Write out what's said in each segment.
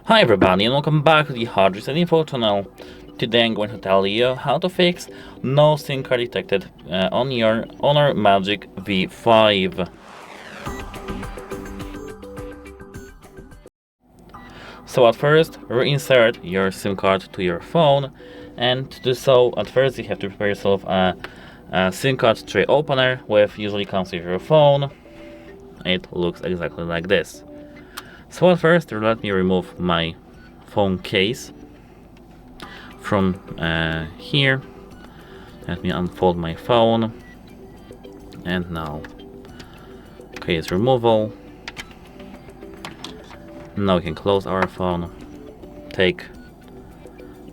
Hi everybody and welcome back to the Hard Reset Info channel. Today I'm going to tell you how to fix no SIM card detected on your Honor Magic V5. So at first, reinsert your SIM card to your phone, and to do so, at first you have to prepare yourself a SIM card tray opener, which usually comes with your phone. It looks exactly like this. So at first, let me remove my phone case from here. Let me unfold my phone, and now case removal. Now we can close our phone, take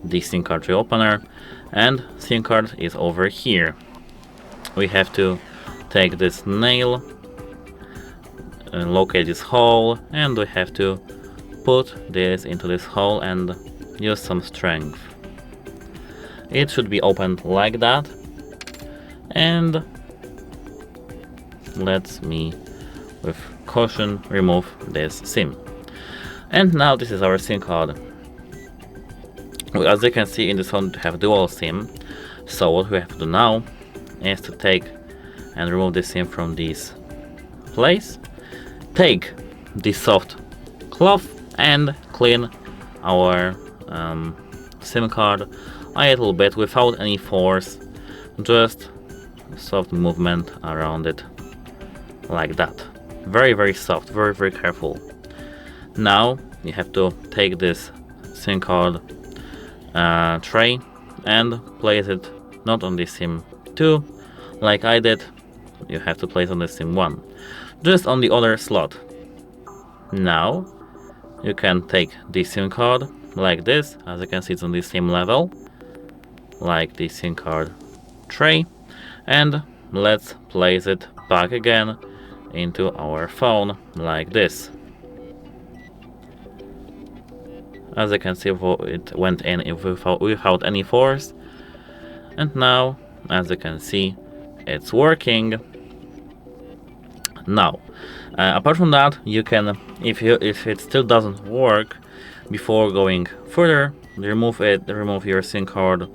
the SIM card tray opener, and SIM card is over here. We have to take this nail, locate this hole, and we have to put this into this hole and use some strength. It should be opened like that, and let me with caution remove this SIM. And now this is our SIM card. As you can see in this phone, we have dual SIM. So what we have to do now is to take and remove the SIM from this place. Take this soft cloth and clean our SIM card a little bit without any force, just soft movement around it like that. Very soft, very careful. Now you have to take this SIM card tray and place it not on the SIM 2 like I did. You have to place on the SIM 1, just on the other slot. Now you can take the SIM card like this. As you can see, it's on the same level like the SIM card tray, and let's place it back again into our phone like this. As you can see, it went in without any force, and now as you can see, it's working. Now apart from that, you can, if it still doesn't work, before going further, remove your SIM card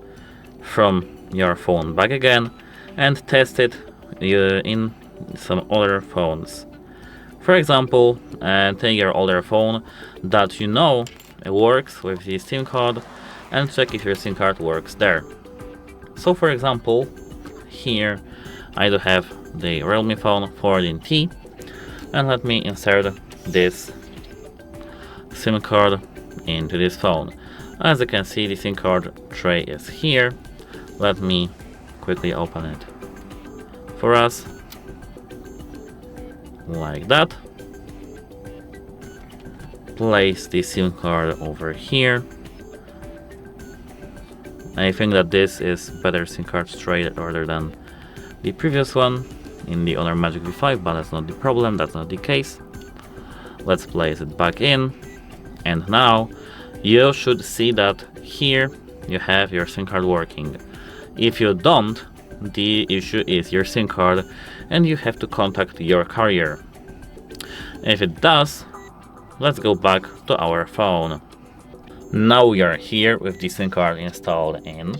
from your phone back again and test it in some other phones. For example, take your older phone that you know works with the SIM card and check if your SIM card works there. So for example, here I do have the Realme phone 14T, and let me insert this SIM card into this phone. As you can see, the SIM card tray is here. Let me quickly open it for us like that. Place the SIM card over here. I think that this is better SIM card tray rather than the previous one in the Honor Magic V5, but that's not the problem, that's not the case. Let's place it back in, and now you should see that here you have your SIM card working. If you don't, the issue is your SIM card and you have to contact your carrier. If it does, let's go back to our phone. Now we are here with the SIM card installed in,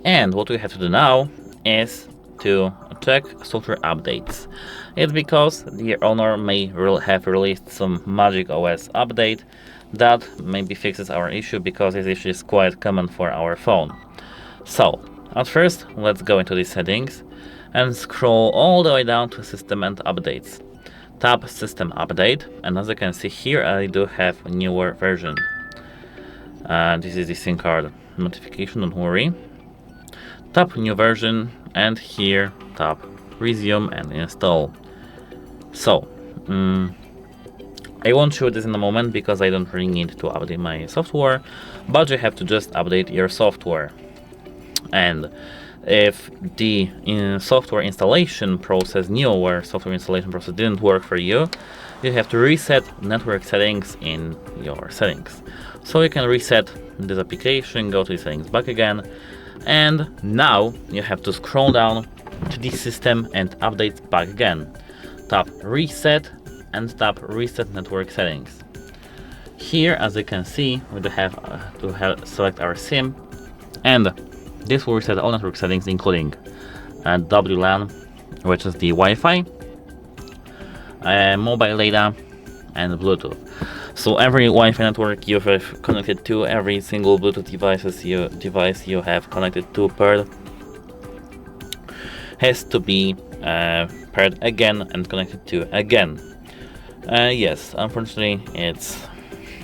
and what we have to do now is to check software updates. It's because the Honor may have released some MagicOS update that maybe fixes our issue, because this issue is quite common for our phone. So at first, let's go into the settings and scroll all the way down to System and Updates. Tap System Update, and as you can see here, I do have a newer version. This is the SIM card notification, don't worry. Tap New Version, and here tap Resume and Install. So I won't show this in a moment because I don't really need to update my software, but you have to just update your software. And if the software installation process, newer software installation process, didn't work for you, you have to reset network settings in your settings. So you can reset this application, go to the settings back again, and now you have to scroll down to the system and updates back again. Tap Reset and tap Reset Network Settings. Here, as you can see, we have to select our SIM, and this will reset all network settings, including WLAN, which is the Wi-Fi, mobile data, and Bluetooth. So every Wi-Fi network you have connected to, every single Bluetooth device you have connected to paired, has to be paired again and connected to again. Yes, unfortunately, it's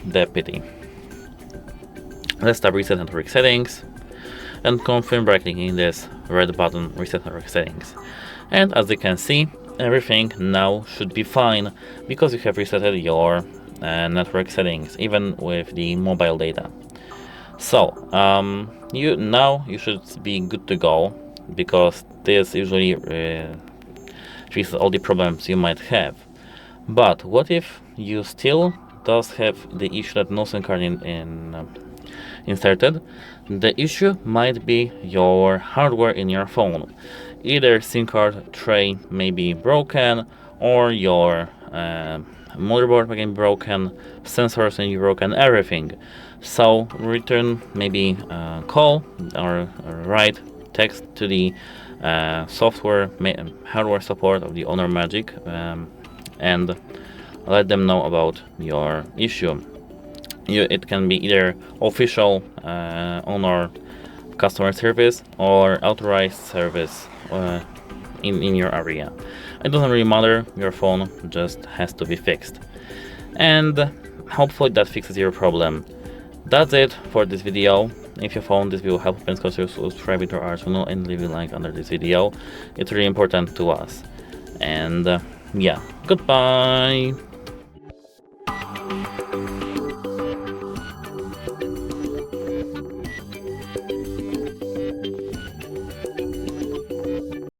the pity. Let's tap Reset Network Settings and confirm by clicking this red button, Reset Network Settings. And as you can see, everything now should be fine because you have resetted your network settings, even with the mobile data. So you should be good to go, because this usually fixes all the problems you might have. But what if you still does have the issue that no SIM card inserted? The issue might be your hardware in your phone. Either SIM card tray may be broken, or your motherboard may be broken, sensors may be broken, everything. So return, maybe call or write text to the hardware support of the Honor Magic, and let them know about your issue. It can be either official Honor customer service or authorized service in your area. It doesn't really matter, your phone just has to be fixed. And hopefully that fixes your problem. That's it for this video. If you found this video helpful, please consider subscribing to our channel and leave a like under this video. It's really important to us. And yeah, goodbye.